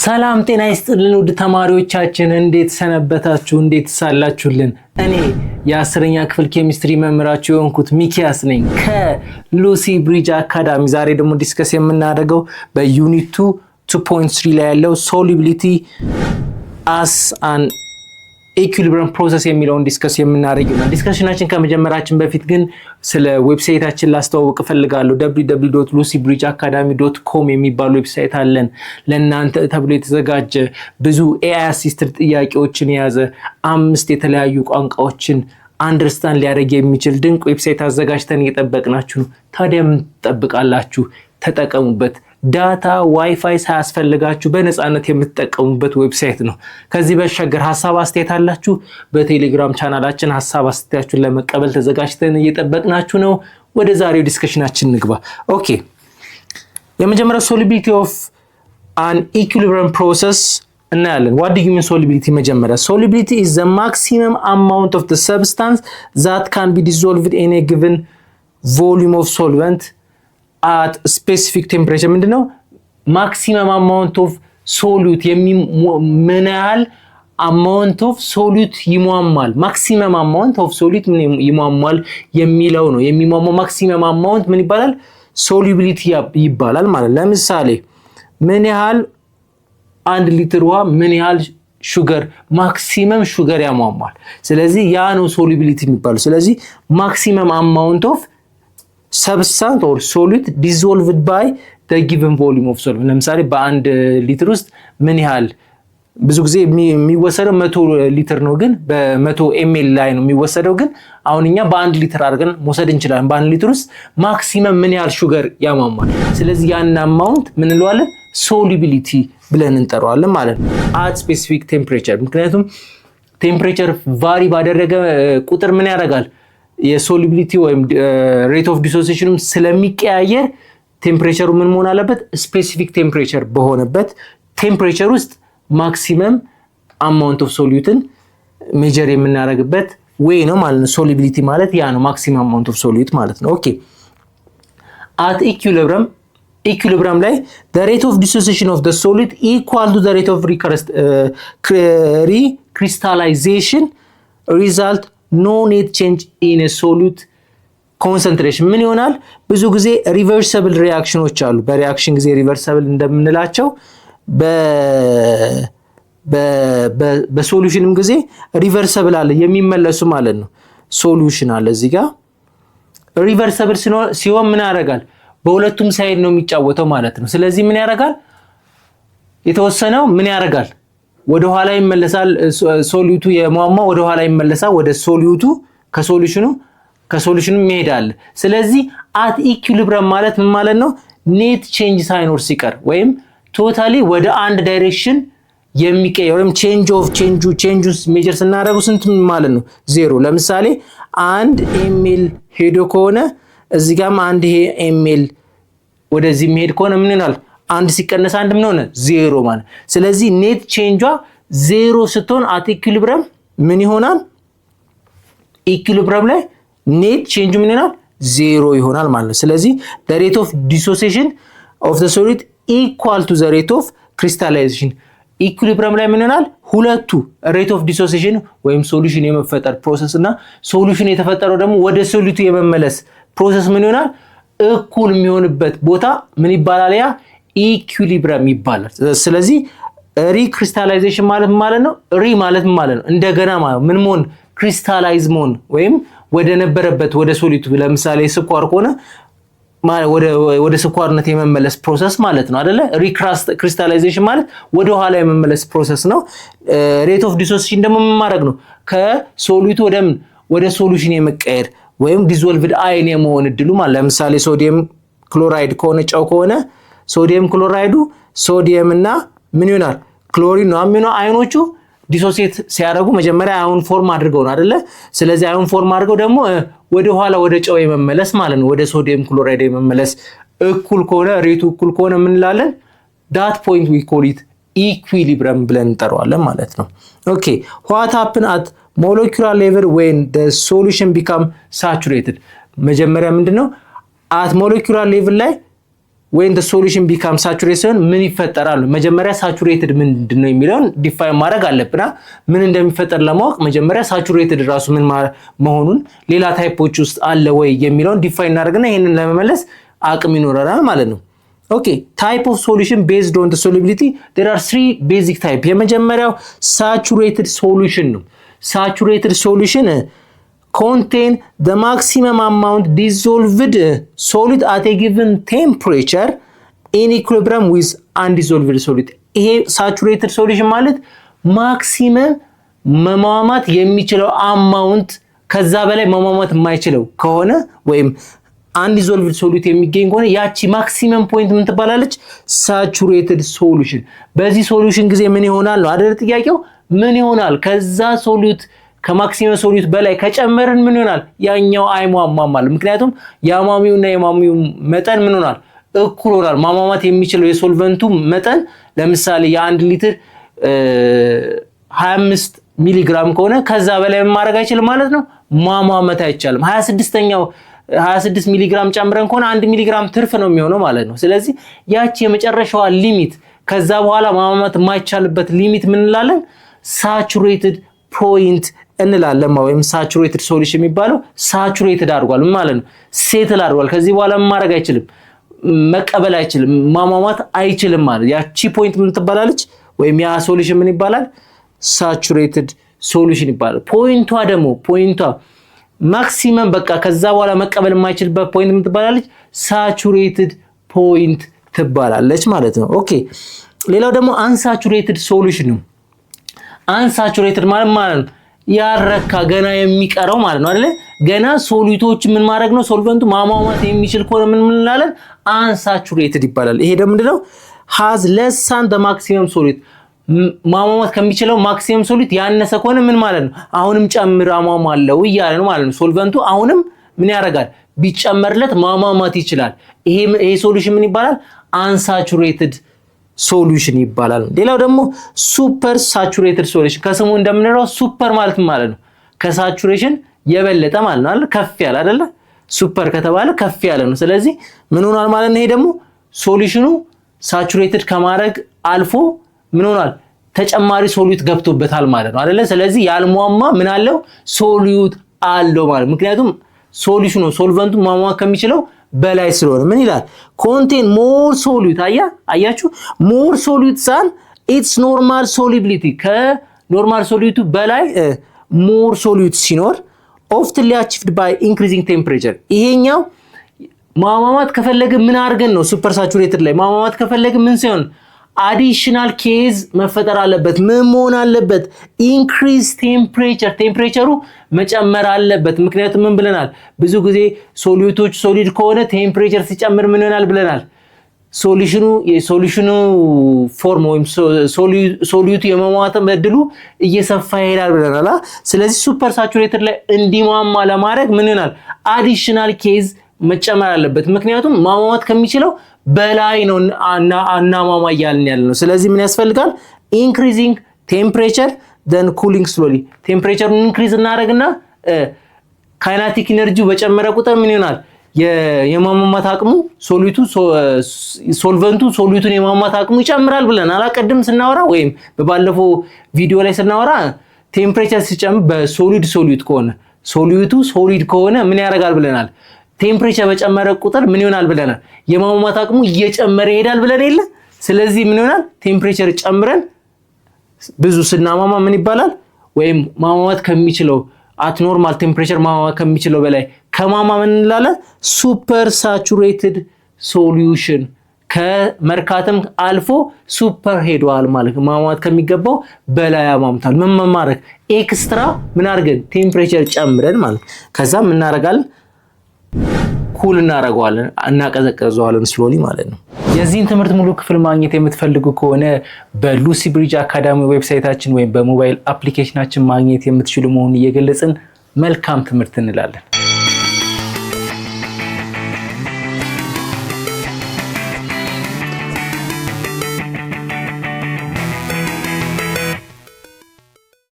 ሰላም ጤና ይስጥልን ውድ ተማሪዎቻችን እንዴት ሰነበታችሁ እንዴት ሳላችሁልን እኔ የ10ኛ ክፍል ኬሚስትሪ መምህራችሁ የሆንኩት ሚኪያስ ነኝ ከሉሲ ብሪጅ አካዳሚ ዛሬ ደግሞ ዲስከስ የምናደርገው በዩኒት 2.3 ላይ ያለው ሶሉቢሊቲ as an ኢኩሊብሪየም ፕሮሰስ የሚለውን ዲስከስ የምናደርገው ነው። ዲስከሽናችን ከመጀመራችን በፊት ግን ስለ ዌብሳይታችን ላስተዋውቅ ፈልጋለሁ። www.lucybridgeacademy.com የሚባል ዌብሳይት አለን። ለእናንተ ተብሎ የተዘጋጀ ብዙ AI አሲስትድ ጥያቄዎችን የያዘ 5 የተለያዩ ቋንቋዎችን አንደርስታንድ ሊያደርግ የሚችል ድንቅ ዌብሳይት አዘጋጅተን እየጠበቅናችሁ ነው። ታዲያ ምን ትጠብቃላችሁ? ተጠቀሙበት። ዳታ ዋይፋይ ሳያስፈልጋችሁ በነፃነት የምትጠቀሙበት ዌብሳይት ነው። ከዚህ በሻገር ሐሳብ አስተያየት አላችሁ በቴሌግራም ቻናላችን ሐሳብ አስተያየታችሁን ለመቀበል ተዘጋጅተን እየጠበቅናችሁ ነው። ወደ ዛሬው ዲስከሽናችን እንግባ። ኦኬ የመጀመሪያው solubility of an equilibrium process እናያለን። what do you mean solubility? መጀመሪያ solubility is the maximum amount of the substance that can be dissolved in a given volume of solvent at specific temperature. ምንድነው maximum amount of solute ምን ያህል amount of solute ይሟሟል maximum amount of solute ይሟሟል የሚለው ነው። የሚሟሟው maximum amount ምን ይባላል? solubility ይባላል ማለት። ለምሳሌ ምን ያህል 1 ሊትር ውሃ ምን ያህል ሹገር maximum ሹገር ያሟሟል። ስለዚህ ያ ነው solubility የሚባለው። ስለዚህ maximum amount of substance or solute dissolved by the given volume of solvent. ለምሳሌ በ1 ሊትር ውስጥ ምን ያህል ብዙ ጊዜ የሚወሰደው 100 ሊትር ነው፣ ግን በ100 ml ላይ ነው የሚወሰደው። ግን አሁንኛ በ1 ሊትር አድርገን መውሰድ እንችላለን። በ1 ሊትር ውስጥ ማክሲመም ምን ያህል ሹገር ያሟሟል። ስለዚህ ያን አማውንት ምን እንለዋለን? ሶሉቢሊቲ ብለን እንጠራዋለን ማለት ነው at specific temperature። ምክንያቱም ቴምፕሬቸር ቫሪ ባደረገ ቁጥር ምን ያደርጋል? የሶሉቢሊቲ ወይም ሬት ኦፍ ዲሶሲዬሽንም ስለሚቀያየር ቴምፕሬቸሩ ምን መሆን አለበት? ስፔሲፊክ ቴምፕሬቸር በሆነበት ቴምፕሬቸር ውስጥ ማክሲመም አማውንት ኦፍ ሶሉትን ሜጀር የምናደርግበት ዌይ ነው ማለት ነው። ሶሉቢሊቲ ማለት ያ ነው፣ ማክሲመም አማውንት ኦፍ ሶሉት ማለት ነው። ኦኬ at equilibrium ላይ the rate of dissociation of the solute equal to the rate of recrystallization result no net change in a solute concentration ምን ይሆናል? ብዙ ጊዜ ሪቨርሲብል ሪአክሽኖች አሉ። በሪአክሽን ጊዜ ሪቨርሲብል እንደምንላቸው በሶሉሽንም ጊዜ ሪቨርሲብል አለ የሚመለሱ ማለት ነው። ሶሉሽን አለ እዚህ ጋር ሪቨርሲብል ሲሆን ምን ያደርጋል? በሁለቱም ሳይድ ነው የሚጫወተው ማለት ነው። ስለዚህ ምን ያደርጋል? የተወሰነው ምን ያደርጋል? ወደ ኋላ ይመለሳል። ሶሉቱ የሟሟ ወደ ኋላ ይመለሳል ወደ ሶሉቱ ከሶሉሽኑ ይሄዳል። ስለዚህ at equilibrium ማለት ምን ማለት ነው? ኔት ቼንጅ ሳይኖር ሲቀር ወይም ቶታሊ ወደ አንድ ዳይሬክሽን የሚቀየር ወይም ቼንጁስ ሜጀር ስናደርጉ ስንት ማለት ነው? 0። ለምሳሌ 1 ml ሄዶ ከሆነ እዚህ ጋርም 1 ml ወደዚህ የሚሄድ ከሆነ ምን ይሆናል? 1 ሲቀነስ 1 ምን ሆነ? 0 ማለት። ስለዚህ ኔት ቼንጇ 0 ስትሆን at equilibrium ምን ይሆናል? ኢኩሊብሪየም ላይ ኔት ቼንጁ ምን ይሆናል? 0 ይሆናል ማለት ነው። ስለዚህ the rate of dissociation of the solute equal to the rate of crystallization. ኢኩሊብሪየም ላይ ምን ይሆናል? ሁለቱ rate of dissociation ወይም ሶሉሽን የመፈጠር ፕሮሰስ እና ሶሉሽን የተፈጠረው ደግሞ ወደ ሶሉቱ የመመለስ ፕሮሰስ ምን ይሆናል? እኩል የሚሆንበት ቦታ ምን ይባላል? ያ ኢኩሊብሪየም ይባላል። ስለዚህ ሪክሪስታላይዜሽን ማለት ነው። ማለት ማለት ነው እንደገና ማለት ምን መሆን? ክሪስታላይዝ መሆን ወይም ወደ ነበረበት ወደ ሶሉቱ ለምሳሌ ስኳር ከሆነ ወደ ስኳርነት የመመለስ ፕሮሰስ ማለት ነው አይደለ? ሪክሪስታላይዜሽን ማለት ወደ ኋላ የመመለስ ፕሮሰስ ነው። ሬት ኦፍ ዲሶሲዬሽን ደግሞ ምን ማድረግ ነው? ከሶሉቱ ወደ ሶሉሽን የመቀየር ወይም ዲዞልቭድ አይን የመሆን እድሉ ማለት። ለምሳሌ ሶዲየም ክሎራይድ ከሆነ ጨው ከሆነ ሶዲየም ክሎራይዱ ሶዲየም እና ምን ይሆናል? ክሎሪን ነው አሚኖ አይኖቹ ዲሶሲዬት ሲያደርጉ መጀመሪያ አዮን ፎርም አድርገው ነው አይደለ? ስለዚህ አዮን ፎርም አድርገው ደግሞ ወደ ኋላ ወደ ጨው የመመለስ ማለት ነው፣ ወደ ሶዲየም ክሎራይድ የመመለስ እኩል ከሆነ ሬቱ እኩል ከሆነ ምን እንላለን? that point we call it equilibrium ብለን እንጠራዋለን ማለት ነው። ኦኬ what happen at molecular level when the solution become saturated? መጀመሪያ ምንድነው at molecular level ላይ when the solution becomes saturated ምን ይፈጠራል? መጀመሪያ ሳቹሬትድ ምንድነው የሚለውን ዲፋይን ማድረግ አለብና ምን እንደሚፈጠር ለማወቅ መጀመሪያ ሳቹሬትድ ራሱ ምን መሆኑን ሌላ ታይፖች ውስጥ አለ ወይ የሚለውን ዲፋይን እናደርግና ይሄንን ለመመለስ አቅም ይኖረናል ማለት ነው። ኦኬ type of solution based on the solubility there are 3 basic type የመጀመሪያው saturated solution ነው። saturated solution contain the maximum amount dissolved solid at a given temperature in equilibrium with undissolved solid ይሄ saturated solution ማለት maximum መሟሟት የሚችለው amount ከዛ በላይ መሟሟት የማይችለው ከሆነ ወይም undissolved solute የሚገኝ ከሆነ ያቺ ማክሲመም ፖይንት ምን ትባላለች? saturated solution። በዚህ ሶሉሽን ጊዜ ምን ይሆናል ነው አይደል ጥያቄው? ምን ይሆናል? ከዛ ሶሉት ከማክሲመም ሶሉት በላይ ከጨመርን ምን ይሆናል? ያኛው አይሟሟም ማለት ምክንያቱም ያሟሚውና የማሚው መጠን ምን ይሆናል? እኩል ይሆናል። ማሟሟት የሚችለው የሶልቨንቱ መጠን ለምሳሌ የ1 ሊትር 25 ሚሊ ግራም ከሆነ ከዛ በላይ ማድረግ አይችልም ማለት ነው። ማሟሟት አይቻልም። 26 ሚሊ ግራም ጨምረን ከሆነ 1 ሚሊ ግራም ትርፍ ነው የሚሆነው ማለት ነው። ስለዚህ ያቺ የመጨረሻዋ ሊሚት ከዛ በኋላ ማሟሟት የማይቻልበት ሊሚት ምን እንላለን? ሳቹሬትድ ፖይንት እንላለን። ወይም ሳቹሬትድ ሶሉሽን የሚባለው ሳቹሬትድ አድርጓል ማለት ነው። ሴትል አድርጓል። ከዚህ በኋላ ማድረግ አይችልም፣ መቀበል አይችልም፣ ማሟሟት አይችልም ማለት ያቺ ፖይንት ምን ትባላለች? ወይም ያ ሶሉሽን ምን ይባላል? ሳቹሬትድ ሶሉሽን ይባላል። ፖይንቷ ማክሲመም በቃ ከዛ በኋላ መቀበል የማይችልበት ፖይንት ምን ትባላለች? ሳቹሬትድ ፖይንት ትባላለች ማለት ነው። ኦኬ ሌላው ደግሞ አንሳቹሬትድ ሶሉሽን ነው። አንሳቹሬትድ ማለት ነው ያረካ ገና የሚቀረው ማለት ነው አይደል? ገና ሶሉቶች ምን ማድረግ ነው? ሶልቨንቱ ማሟሟት የሚችል ከሆነ ምን እንላለን? አንሳቹሬትድ ይባላል። ይሄ ደግሞ ምንድነው? has less than the maximum solute ማሟሟት ከሚችለው ማክሲመም ሶሉት ያነሰ ከሆነ ምን ማለት ነው? አሁንም ጨምር አሟሟለው እያለ ነው ማለት ነው። ሶልቨንቱ አሁንም ምን ያደርጋል? ቢጨመርለት ማሟሟት ይችላል። ይሄ ሶሉሽን ምን ይባላል? አንሳቹሬትድ ሶሉሽን ይባላል። ሌላው ደግሞ ሱፐር ሳቹሬትድ ሶሉሽን ከስሙ እንደምንለው ሱፐር ማለት ነው ከሳቹሬሽን የበለጠ ማለት ነው አይደል? ከፍ ያለ አይደለ? ሱፐር ከተባለ ከፍ ያለ ነው። ስለዚህ ምን ሆኗል ማለት ነው? ይሄ ደግሞ ሶሉሽኑ ሳቹሬትድ ከማድረግ አልፎ ምን ሆኗል? ተጨማሪ ሶሉት ገብቶበታል ማለት ነው አይደለ? ስለዚህ ያልሟሟ ምን አለው? ሶሉት አለው ማለት ምክንያቱም ሶሉሽኑ ሶልቨንቱ ማሟሟት ከሚችለው በላይ ስለሆነ ምን ይላል? ኮንቴን ሞር ሶሉት አያችሁ ሞር ሶሉት ሳን ኢትስ ኖርማል ሶሉቢሊቲ ከኖርማል ሶሉቱ በላይ ሞር ሶሉት ሲኖር ኦፍትሊ አቺቭድ ባይ ኢንክሪዚንግ ቴምፕሬቸር። ይሄኛው ማሟሟት ከፈለገ ምን አድርገን ነው ሱፐር ሳቹሬትድ ላይ ማሟሟት ከፈለገ ምን ሲሆን አዲሽናል ኬዝ መፈጠር አለበት። ምን መሆን አለበት? ኢንክሪዝ ቴምፕሬቸሩ መጨመር አለበት። ምክንያቱም ምን ብለናል? ብዙ ጊዜ ሶሉቶች ሶሊድ ከሆነ ቴምፕሬቸር ሲጨምር ምን ይሆናል ብለናል? ሶሉሽኑ ፎርም ወይም ሶሉቱ የመሟሟት እድሉ እየሰፋ ይሄዳል ብለናል። ስለዚህ ሱፐር ሳቹሬትድ ላይ እንዲሟሟ ለማድረግ ምን ይሆናል? አዲሽናል ኬዝ መጨመር አለበት። ምክንያቱም ማሟሟት ከሚችለው በላይ ነው አናሟሟ እያልን ያለ ነው። ስለዚህ ምን ያስፈልጋል? ኢንክሪዚንግ ቴምፕሬቸር then cooling slowly ቴምፕሬቸሩን ኢንክሪዝ እናደርግና ካይናቲክ ኢነርጂው በጨመረ ቁጥር ምን ይሆናል? የማሟሟት አቅሙ ሶልቨንቱ ሶሉቱን የማሟሟት አቅሙ ይጨምራል ብለናል አቀድም ስናወራ ወይም በባለፈው ቪዲዮ ላይ ስናወራ ቴምፕሬቸር ሲጨምር በሶሉት ከሆነ ሶሉቱ ሶሊድ ከሆነ ምን ያደርጋል ብለናል? ቴምፕሬቸር በጨመረ ቁጥር ምን ይሆናል ብለናል? የማሟሟት አቅሙ እየጨመረ ይሄዳል ብለን የለ? ስለዚህ ምን ይሆናል? ቴምፕሬቸር ጨምረን ብዙ ስናሟሟ ምን ይባላል? ወይም ማሟሟት ከሚችለው አት ኖርማል ቴምፕሬቸር ማሟሟት ከሚችለው በላይ ከማማ ምን እንላለን? ሱፐር ሳቹሬትድ ሶሉሽን ከመርካተም አልፎ ሱፐር ሄዷል ማለት ነው። ማሟሟት ከሚገባው በላይ አሟሟታል። ምን ማድረግ? ኤክስትራ ምን አድርገን ቴምፕሬቸር ጨምረን ማለት ከዛ ምን እናደርጋለን? ኩል እናደርገዋለን እናቀዘቅዘዋለን ስሎሊ ማለት ነው። የዚህን ትምህርት ሙሉ ክፍል ማግኘት የምትፈልጉ ከሆነ በሉሲ ብሪጅ አካዳሚ ዌብሳይታችን ወይም በሞባይል አፕሊኬሽናችን ማግኘት የምትችሉ መሆኑን እየገለጽን መልካም ትምህርት እንላለን።